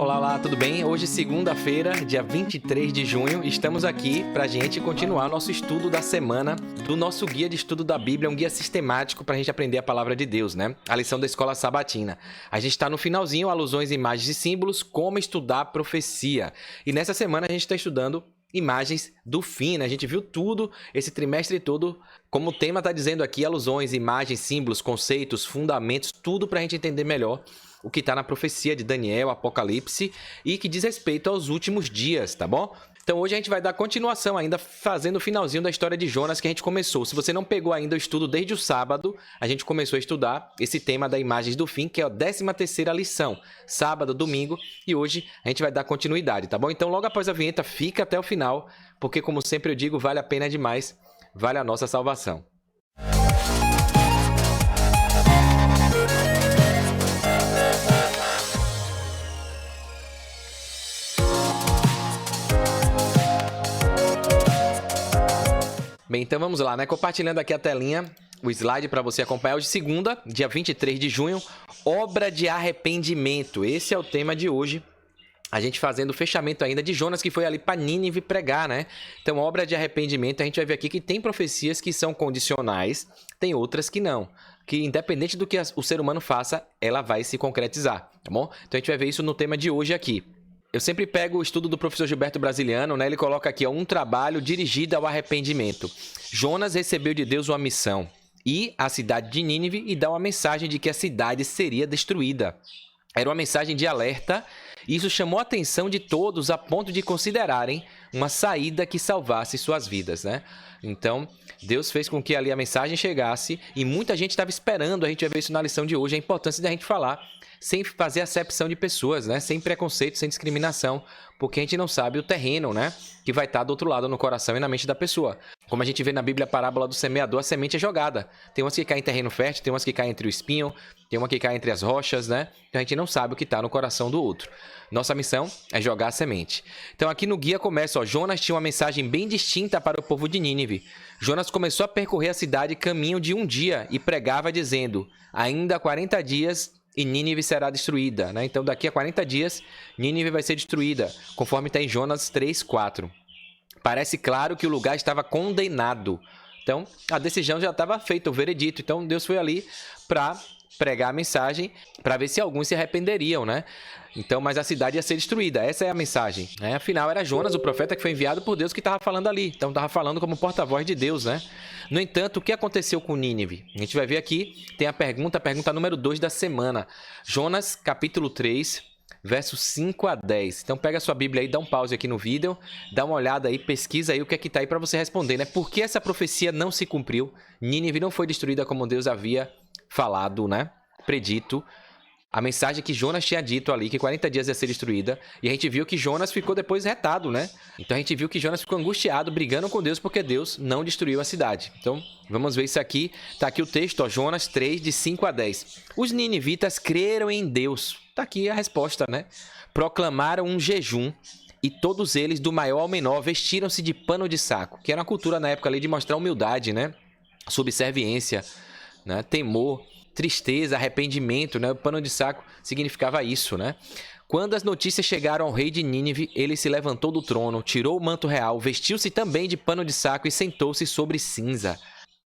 Olá, olá, tudo bem? Hoje, segunda-feira, dia 23 de junho, estamos aqui para a gente continuar nosso estudo da semana do nosso guia de estudo da Bíblia, um guia sistemático para a gente aprender a palavra de Deus, né? A lição da escola sabatina. A gente está no finalzinho, alusões, imagens e símbolos, como estudar profecia. E nessa semana a gente está estudando imagens do fim, né? A gente viu tudo, esse trimestre todo, como o tema está dizendo aqui, alusões, imagens, símbolos, conceitos, fundamentos, tudo para a gente entender melhor o que está na profecia de Daniel, Apocalipse, e que diz respeito aos últimos dias, tá bom? Então hoje a gente vai dar continuação ainda, fazendo o finalzinho da história de Jonas que a gente começou. Se você não pegou ainda o estudo desde o sábado, a gente começou a estudar esse tema da imagens do fim, que é a 13ª lição, sábado, domingo, e hoje a gente vai dar continuidade, tá bom? Então logo após a vinheta, fica até o final, porque como sempre eu digo, vale a pena demais, vale a nossa salvação. Bem, então vamos lá, né? Compartilhando aqui a telinha, o slide para você acompanhar. Hoje, segunda, dia 23 de junho, obra de arrependimento. Esse é o tema de hoje. A gente fazendo o fechamento ainda de Jonas, que foi ali para Nínive pregar, né? Então, obra de arrependimento, a gente vai ver aqui que tem profecias que são condicionais, tem outras que não. Que independente do que o ser humano faça, ela vai se concretizar, tá bom? Então, a gente vai ver isso no tema de hoje aqui. Eu sempre pego o estudo do professor Gilberto Brasiliano, né? Ele coloca aqui, ó, um trabalho dirigido ao arrependimento. Jonas recebeu de Deus uma missão, ir à cidade de Nínive e dar uma mensagem de que a cidade seria destruída. Era uma mensagem de alerta, e isso chamou a atenção de todos a ponto de considerarem uma saída que salvasse suas vidas, né? Então, Deus fez com que ali a mensagem chegasse e muita gente estava esperando. A gente vai ver isso na lição de hoje, a importância da gente falar sem fazer acepção de pessoas, né? Sem preconceito, sem discriminação, porque a gente não sabe o terreno, né? Que vai estar do outro lado no coração e na mente da pessoa. Como a gente vê na Bíblia a parábola do semeador, a semente é jogada. Tem umas que caem em terreno fértil, tem umas que caem entre o espinho, tem uma que cai entre as rochas, né? Então a gente não sabe o que está no coração do outro. Nossa missão é jogar a semente. Então aqui no guia começa, ó, Jonas tinha uma mensagem bem distinta para o povo de Nínive. Jonas começou a percorrer a cidade caminho de um dia e pregava dizendo, ainda 40 dias e Nínive será destruída, né? Então daqui a 40 dias Nínive vai ser destruída, conforme está em Jonas 3:4. Parece claro que o lugar estava condenado. Então a decisão já estava feita, o veredito. Então Deus foi ali para pregar a mensagem, para ver se alguns se arrependeriam, né? Então, mas a cidade ia ser destruída, essa é a mensagem, né? Afinal, era Jonas, o profeta que foi enviado por Deus, que estava falando ali. Então, estava falando como porta-voz de Deus, né? No entanto, o que aconteceu com Nínive? A gente vai ver aqui, tem a pergunta número 2 da semana. Jonas, capítulo 3, versos 5 a 10. Então, pega a sua Bíblia aí, dá um pause aqui no vídeo, dá uma olhada aí, pesquisa aí o que é que está aí para você responder, né? Por que essa profecia não se cumpriu? Nínive não foi destruída como Deus havia falado, né? Predito. A mensagem que Jonas tinha dito ali, que 40 dias ia ser destruída, e a gente viu que Jonas ficou depois retado, né? Então a gente viu que Jonas ficou angustiado, brigando com Deus, porque Deus não destruiu a cidade. Então, vamos ver isso aqui. Tá aqui o texto, ó, Jonas 3, de 5 a 10. Os ninivitas creram em Deus. Tá aqui a resposta, né? Proclamaram um jejum, e todos eles, do maior ao menor, vestiram-se de pano de saco, que era uma cultura na época ali de mostrar humildade, né? Subserviência, né? Temor, tristeza, arrependimento, né? O pano de saco significava isso, né? Quando as notícias chegaram ao rei de Nínive, ele se levantou do trono, tirou o manto real, vestiu-se também de pano de saco e sentou-se sobre cinza.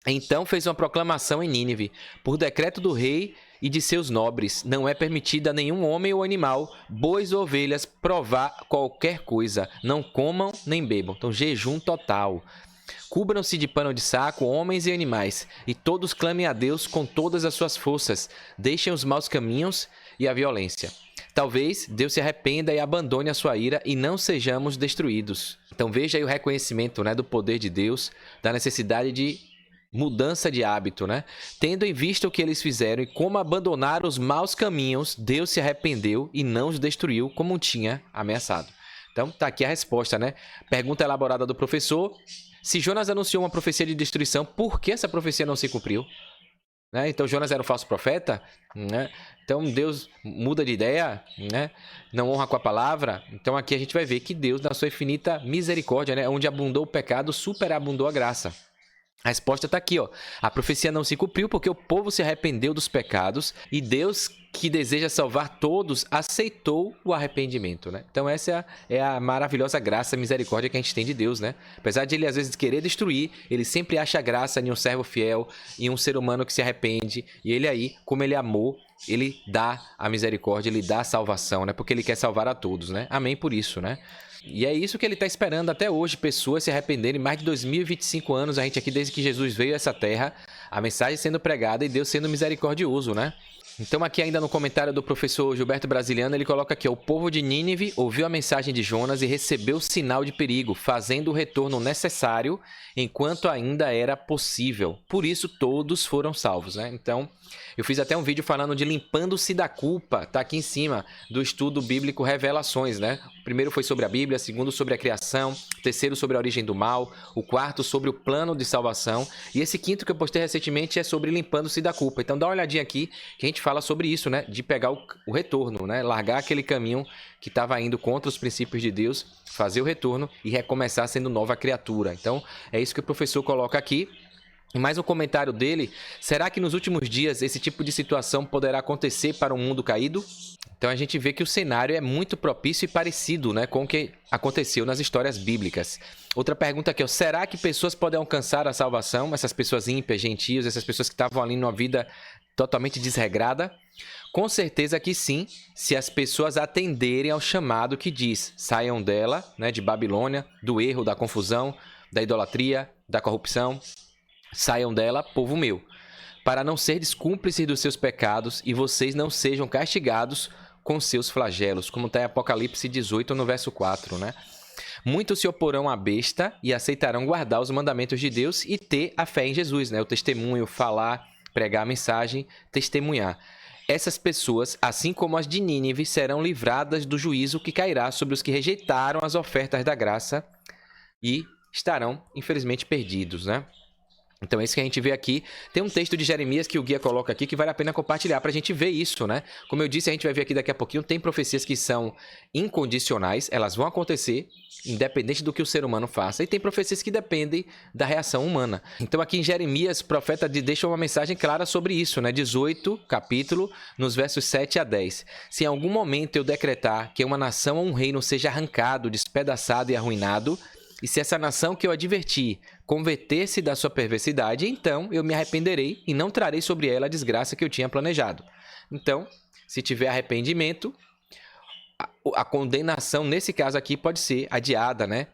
Então fez uma proclamação em Nínive, por decreto do rei e de seus nobres, não é permitido a nenhum homem ou animal, bois ou ovelhas, provar qualquer coisa, não comam nem bebam. Então jejum total. Cubram-se de pano de saco, homens e animais, e todos clamem a Deus com todas as suas forças. Deixem os maus caminhos e a violência. Talvez Deus se arrependa e abandone a sua ira e não sejamos destruídos. Então veja aí o reconhecimento, né, do poder de Deus, da necessidade de mudança de hábito, né? Tendo em vista o que eles fizeram e como abandonaram os maus caminhos, Deus se arrependeu e não os destruiu como tinha ameaçado. Então tá aqui a resposta, né? Pergunta elaborada do professor. Se Jonas anunciou uma profecia de destruição, por que essa profecia não se cumpriu? Né? Então Jonas era um falso profeta? Né? Então Deus muda de ideia? Né? Não honra com a palavra? Então aqui a gente vai ver que Deus, na sua infinita misericórdia, né? Onde abundou o pecado, superabundou a graça. A resposta está aqui, ó. A profecia não se cumpriu porque o povo se arrependeu dos pecados e Deus, que deseja salvar todos, aceitou o arrependimento, né? Então essa é a maravilhosa graça, a misericórdia que a gente tem de Deus, né? Apesar de ele às vezes querer destruir, ele sempre acha graça em um servo fiel, em um ser humano que se arrepende. E ele aí, como ele amou, ele dá a misericórdia, ele dá a salvação, né? Porque ele quer salvar a todos, né? Amém por isso, né? E é isso que ele está esperando até hoje, pessoas se arrependerem. Mais de 2025 anos, a gente aqui desde que Jesus veio a essa terra, a mensagem sendo pregada e Deus sendo misericordioso, né? Então aqui ainda no comentário do professor Gilberto Brasiliano, ele coloca aqui, ó, o povo de Nínive ouviu a mensagem de Jonas e recebeu o sinal de perigo, fazendo o retorno necessário enquanto ainda era possível. Por isso todos foram salvos, né? Então, eu fiz até um vídeo falando de limpando-se da culpa, tá aqui em cima do estudo bíblico Revelações, né? O primeiro foi sobre a Bíblia, o segundo sobre a criação, o terceiro sobre a origem do mal, o quarto sobre o plano de salvação, e esse quinto que eu postei recentemente é sobre limpando-se da culpa. Então dá uma olhadinha aqui que a gente fala sobre isso, né? De pegar o retorno, né? Largar aquele caminho que estava indo contra os princípios de Deus, fazer o retorno e recomeçar sendo nova criatura. Então é isso que o professor coloca aqui. E mais um comentário dele, será que nos últimos dias esse tipo de situação poderá acontecer para um mundo caído? Então a gente vê que o cenário é muito propício e parecido, né, com o que aconteceu nas histórias bíblicas. Outra pergunta aqui, ó, será que pessoas podem alcançar a salvação? Essas pessoas ímpias, gentios, essas pessoas que estavam ali numa vida totalmente desregrada? Com certeza que sim, se as pessoas atenderem ao chamado que diz, saiam dela, né, de Babilônia, do erro, da confusão, da idolatria, da corrupção. Saiam dela, povo meu, para não serdes cúmplices dos seus pecados e vocês não sejam castigados com seus flagelos, como está em Apocalipse 18, no verso 4, né? Muitos se oporão à besta e aceitarão guardar os mandamentos de Deus e ter a fé em Jesus, né? O testemunho, falar, pregar a mensagem, testemunhar. Essas pessoas, assim como as de Nínive, serão livradas do juízo que cairá sobre os que rejeitaram as ofertas da graça e estarão, infelizmente, perdidos, né? Então é isso que a gente vê aqui. Tem um texto de Jeremias que o guia coloca aqui que vale a pena compartilhar para a gente ver isso, né? Como eu disse, a gente vai ver aqui daqui a pouquinho, tem profecias que são incondicionais, elas vão acontecer independente do que o ser humano faça, e tem profecias que dependem da reação humana. Então aqui em Jeremias, o profeta deixa uma mensagem clara sobre isso, né? 18, capítulo, nos versos 7 a 10. Se em algum momento eu decretar que uma nação ou um reino seja arrancado, despedaçado e arruinado, e se essa nação que eu adverti converter-se da sua perversidade, então eu me arrependerei e não trarei sobre ela a desgraça que eu tinha planejado. Então, se tiver arrependimento, a condenação nesse caso aqui pode ser adiada, né?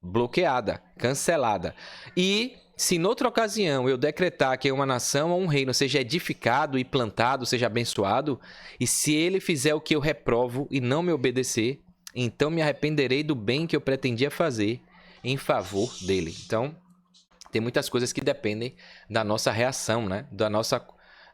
Bloqueada, cancelada. E se noutra ocasião eu decretar que uma nação ou um reino seja edificado e plantado, seja abençoado, e se ele fizer o que eu reprovo e não me obedecer, então me arrependerei do bem que eu pretendia fazer em favor dele. Então, tem muitas coisas que dependem da nossa reação, né? Da nossa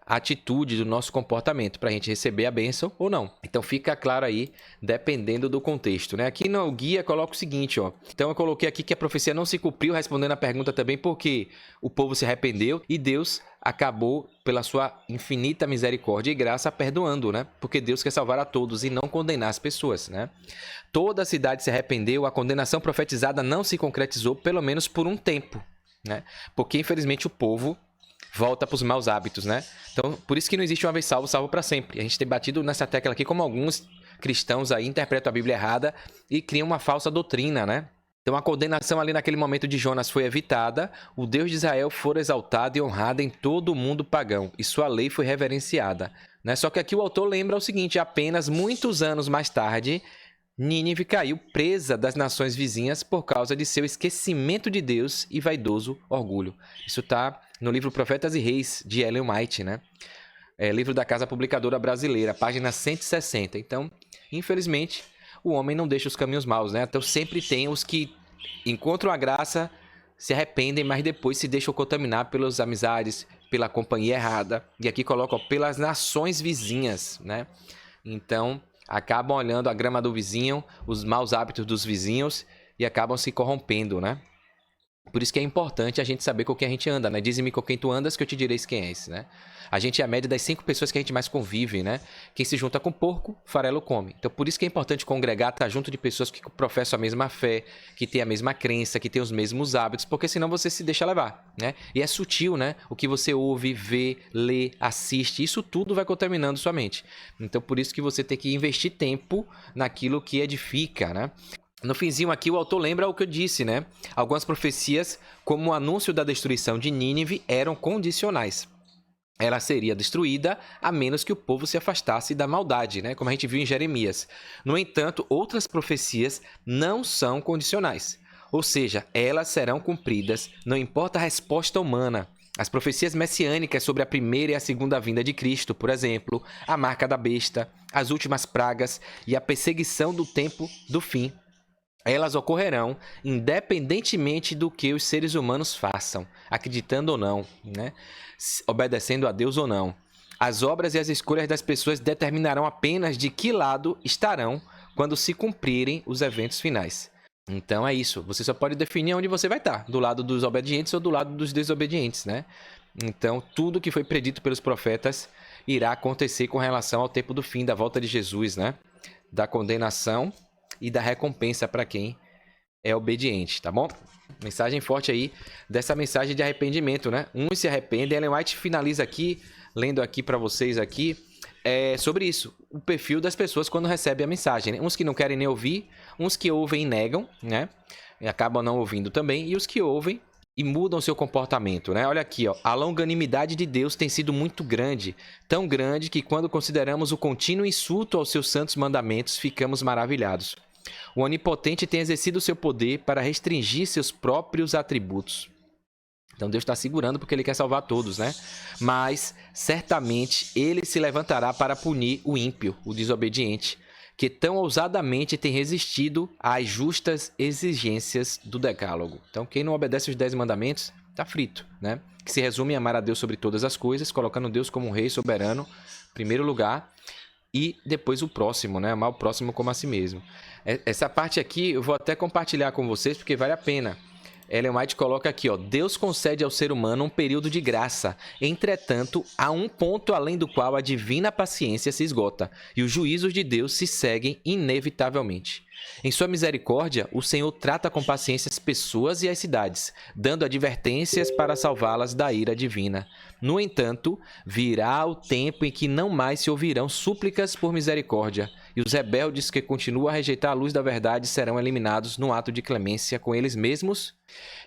atitude, do nosso comportamento, para a gente receber a bênção ou não. Então, fica claro aí, dependendo do contexto, né? Aqui no guia coloca o seguinte, ó. Então, eu coloquei aqui que a profecia não se cumpriu, respondendo a pergunta também porque o povo se arrependeu e Deus acabou, pela sua infinita misericórdia e graça, perdoando, né? Porque Deus quer salvar a todos e não condenar as pessoas, né? Toda a cidade se arrependeu, a condenação profetizada não se concretizou, pelo menos por um tempo, né? Porque, infelizmente, o povo volta para os maus hábitos, né? Então, por isso que não existe uma vez salvo, salvo para sempre. A gente tem batido nessa tecla aqui, como alguns cristãos aí interpretam a Bíblia errada e criam uma falsa doutrina, né? Então, a condenação ali naquele momento de Jonas foi evitada, o Deus de Israel foi exaltado e honrado em todo o mundo pagão, e sua lei foi reverenciada, né? Só que aqui o autor lembra o seguinte, apenas muitos anos mais tarde, Nínive caiu presa das nações vizinhas por causa de seu esquecimento de Deus e vaidoso orgulho. Isso está no livro Profetas e Reis, de Ellen White, né? Livro da Casa Publicadora Brasileira, página 160. Então, infelizmente, o homem não deixa os caminhos maus, né? Então, sempre tem os que encontram a graça, se arrependem, mas depois se deixam contaminar pelas amizades, pela companhia errada. E aqui colocam pelas nações vizinhas, né? Então, acabam olhando a grama do vizinho, os maus hábitos dos vizinhos e acabam se corrompendo, né? Por isso que é importante a gente saber com quem a gente anda, né? Dize-me com quem tu andas que eu te direi quem és, né? A gente é a média das 5 pessoas que a gente mais convive, né? Quem se junta com porco, farelo come. Então, por isso que é importante congregar, estar junto de pessoas que professam a mesma fé, que têm a mesma crença, que têm os mesmos hábitos, porque senão você se deixa levar, né? E é sutil, né? O que você ouve, vê, lê, assiste, isso tudo vai contaminando sua mente. Então, por isso que você tem que investir tempo naquilo que edifica, né? No finzinho aqui, o autor lembra o que eu disse, né? Algumas profecias, como o anúncio da destruição de Nínive, eram condicionais. Ela seria destruída a menos que o povo se afastasse da maldade, né? Como a gente viu em Jeremias. No entanto, outras profecias não são condicionais. Ou seja, elas serão cumpridas, não importa a resposta humana. As profecias messiânicas sobre a primeira e a segunda vinda de Cristo, por exemplo, a marca da besta, as últimas pragas e a perseguição do tempo do fim, elas ocorrerão independentemente do que os seres humanos façam, acreditando ou não, né? Obedecendo a Deus ou não. As obras e as escolhas das pessoas determinarão apenas de que lado estarão quando se cumprirem os eventos finais. Então é isso, você só pode definir onde você vai estar, do lado dos obedientes ou do lado dos desobedientes, né? Então tudo que foi predito pelos profetas irá acontecer com relação ao tempo do fim, da volta de Jesus, né? Da condenação e da recompensa para quem é obediente, tá bom? Mensagem forte aí dessa mensagem de arrependimento, né? Uns se arrependem. Ellen White finaliza aqui, lendo aqui para vocês aqui, sobre isso, o perfil das pessoas quando recebem a mensagem, né? Uns que não querem nem ouvir, uns que ouvem e negam, né? E acabam não ouvindo também, e os que ouvem e mudam seu comportamento, né? Olha aqui, ó. A longanimidade de Deus tem sido muito grande, tão grande que quando consideramos o contínuo insulto aos seus santos mandamentos, ficamos maravilhados. O Onipotente tem exercido seu poder para restringir seus próprios atributos. Então Deus está segurando porque Ele quer salvar todos, né? Mas, certamente, Ele se levantará para punir o ímpio, o desobediente, que tão ousadamente tem resistido às justas exigências do decálogo. Então, quem não obedece os 10 mandamentos, está frito, né? Que se resume em amar a Deus sobre todas as coisas, colocando Deus como um rei soberano, em primeiro lugar, e depois o próximo, né? Amar o próximo como a si mesmo. Essa parte aqui eu vou até compartilhar com vocês porque vale a pena. Ellen White coloca aqui, ó, Deus concede ao ser humano um período de graça. Entretanto, há um ponto além do qual a divina paciência se esgota e os juízos de Deus se seguem inevitavelmente. Em sua misericórdia, o Senhor trata com paciência as pessoas e as cidades, dando advertências para salvá-las da ira divina. No entanto, virá o tempo em que não mais se ouvirão súplicas por misericórdia, e os rebeldes que continuam a rejeitar a luz da verdade serão eliminados num ato de clemência com eles mesmos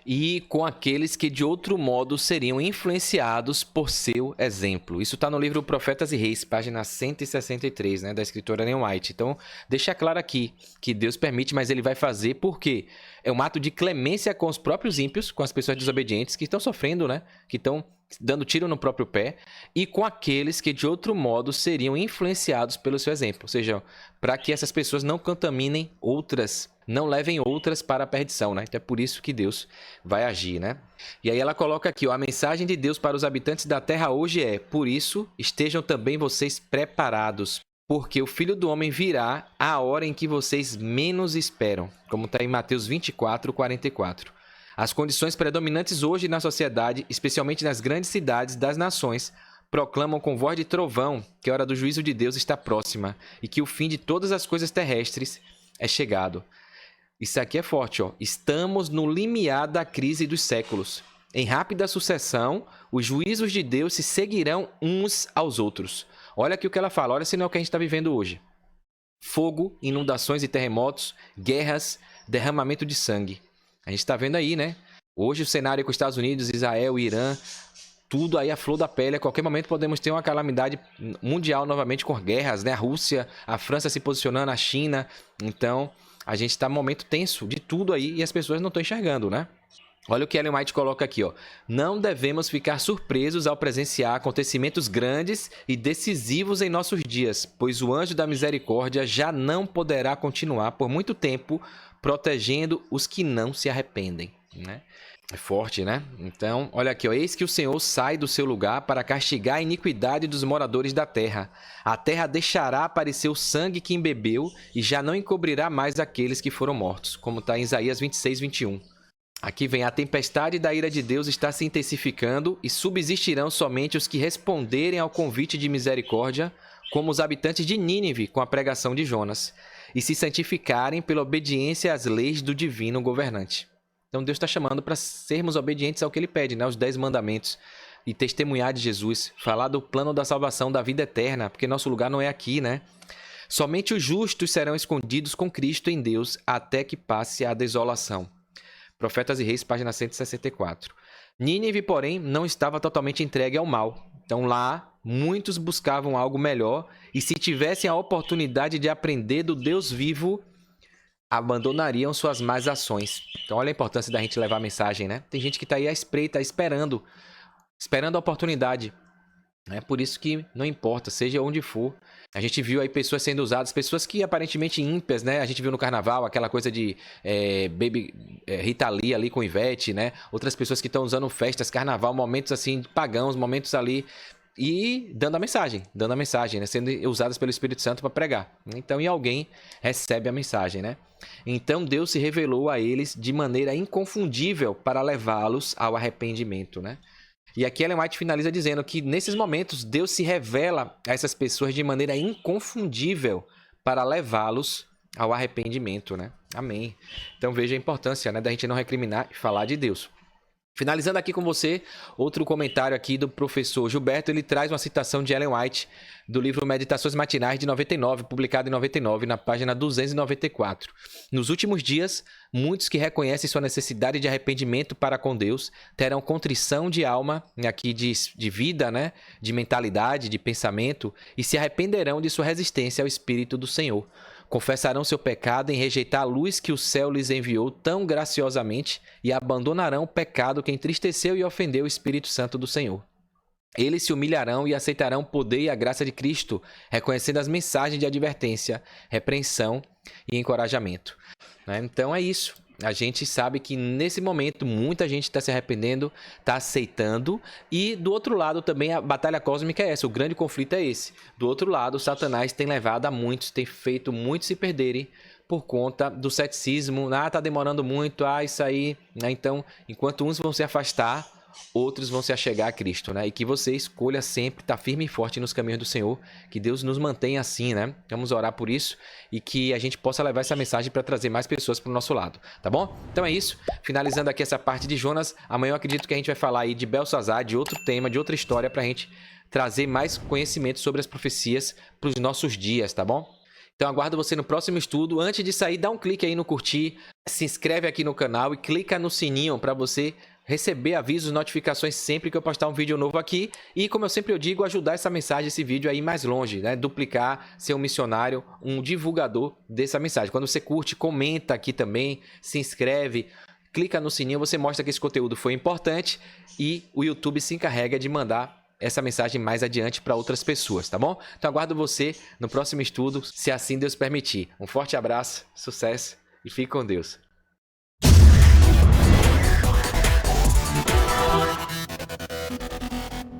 e com aqueles que de outro modo seriam influenciados por seu exemplo. Isso está no livro Profetas e Reis, página 163, né, da escritora Ellen White. Então, deixa claro aqui que Deus permite, mas Ele vai fazer porque é um ato de clemência com os próprios ímpios, com as pessoas desobedientes que estão sofrendo, né, que estão dando tiro no próprio pé, e com aqueles que de outro modo seriam influenciados pelo seu exemplo. Ou seja, para que essas pessoas não contaminem outras, não levem outras para a perdição, né? Então é por isso que Deus vai agir, né? E aí ela coloca aqui, ó, a mensagem de Deus para os habitantes da terra hoje é: por isso estejam também vocês preparados, porque o Filho do Homem virá à hora em que vocês menos esperam, como está em Mateus 24, 44. As condições predominantes hoje na sociedade, especialmente nas grandes cidades das nações, proclamam com voz de trovão que a hora do juízo de Deus está próxima e que o fim de todas as coisas terrestres é chegado. Isso aqui é forte, ó. Estamos no limiar da crise dos séculos. Em rápida sucessão, os juízos de Deus se seguirão uns aos outros. Olha aqui o que ela fala, olha se não é o que a gente está vivendo hoje. Fogo, inundações e terremotos, guerras, derramamento de sangue. A gente está vendo aí, né? Hoje o cenário com os Estados Unidos, Israel, Irã, tudo aí à flor da pele. A qualquer momento podemos ter uma calamidade mundial novamente com guerras, né? A Rússia, a França se posicionando, a China. Então, a gente está num momento tenso de tudo aí e as pessoas não estão enxergando, né? Olha o que Ellen White coloca aqui, ó. Não devemos ficar surpresos ao presenciar acontecimentos grandes e decisivos em nossos dias, pois o anjo da misericórdia já não poderá continuar por muito tempo protegendo os que não se arrependem, né? É forte, né? Então, olha aqui, ó. Eis que o Senhor sai do seu lugar para castigar a iniquidade dos moradores da terra. A terra deixará aparecer o sangue que embebeu e já não encobrirá mais aqueles que foram mortos, como está em Isaías 26, 21. Aqui vem: a tempestade da ira de Deus está se intensificando e subsistirão somente os que responderem ao convite de misericórdia, como os habitantes de Nínive com a pregação de Jonas, e se santificarem pela obediência às leis do divino governante. Então Deus está chamando para sermos obedientes ao que Ele pede, né? Os 10 mandamentos, e testemunhar de Jesus, falar do plano da salvação, da vida eterna, porque nosso lugar não é aqui, né? Somente os justos serão escondidos com Cristo em Deus até que passe a desolação. Profetas e Reis, página 164. Nínive, porém, não estava totalmente entregue ao mal. Então lá, muitos buscavam algo melhor e, se tivessem a oportunidade de aprender do Deus vivo, abandonariam suas más ações. Então olha a importância da gente levar a mensagem, né? Tem gente que está aí à espreita, esperando a oportunidade. É por isso que não importa, seja onde for. A gente viu aí pessoas sendo usadas, pessoas que aparentemente ímpias, né? A gente viu no carnaval aquela coisa de Rita Lee ali com Ivete, né? Outras pessoas que estão usando festas, carnaval, momentos assim pagãos, momentos ali, e dando a mensagem, né? Sendo usadas pelo Espírito Santo para pregar. Então, e alguém recebe a mensagem, né? Então Deus se revelou a eles de maneira inconfundível para levá-los ao arrependimento, né? E aqui Ellen White finaliza dizendo que nesses momentos Deus se revela a essas pessoas de maneira inconfundível para levá-los ao arrependimento, né? Amém. Então veja a importância, né, da gente não recriminar e falar de Deus. Finalizando aqui com você, outro comentário aqui do professor Gilberto, ele traz uma citação de Ellen White do livro Meditações Matinais de 99, publicado em 99, na página 294. Nos últimos dias, muitos que reconhecem sua necessidade de arrependimento para com Deus terão contrição de alma, aqui de vida, né, de mentalidade, de pensamento, e se arrependerão de sua resistência ao Espírito do Senhor. Confessarão seu pecado em rejeitar a luz que o céu lhes enviou tão graciosamente e abandonarão o pecado que entristeceu e ofendeu o Espírito Santo do Senhor. Eles se humilharão e aceitarão o poder e a graça de Cristo, reconhecendo as mensagens de advertência, repreensão e encorajamento. Então é isso. A gente sabe que nesse momento muita gente está se arrependendo, está aceitando, e do outro lado também a batalha cósmica é essa, o grande conflito é esse. Do outro lado, Satanás tem levado a muitos, tem feito muitos se perderem por conta do ceticismo. Tá demorando muito, isso aí, né? Então, enquanto uns vão se afastar, outros vão se achegar a Cristo, né? E que você escolha sempre estar firme e forte nos caminhos do Senhor, que Deus nos mantenha assim, né? Vamos orar por isso e que a gente possa levar essa mensagem para trazer mais pessoas para o nosso lado, tá bom? Então é isso, finalizando aqui essa parte de Jonas. Amanhã eu acredito que a gente vai falar aí de Belsazar, de outro tema, de outra história, para a gente trazer mais conhecimento sobre as profecias para os nossos dias, tá bom? Então aguardo você no próximo estudo. Antes de sair, dá um clique aí no curtir, se inscreve aqui no canal e clica no sininho para você receber avisos, notificações sempre que eu postar um vídeo novo aqui. E como eu sempre digo, ajudar essa mensagem, esse vídeo aí mais longe, né? Duplicar, ser um missionário, um divulgador dessa mensagem. Quando você curte, comenta aqui também, se inscreve, clica no sininho, você mostra que esse conteúdo foi importante e o YouTube se encarrega de mandar essa mensagem mais adiante para outras pessoas, tá bom? Então aguardo você no próximo estudo, se assim Deus permitir. Um forte abraço, sucesso e fique com Deus.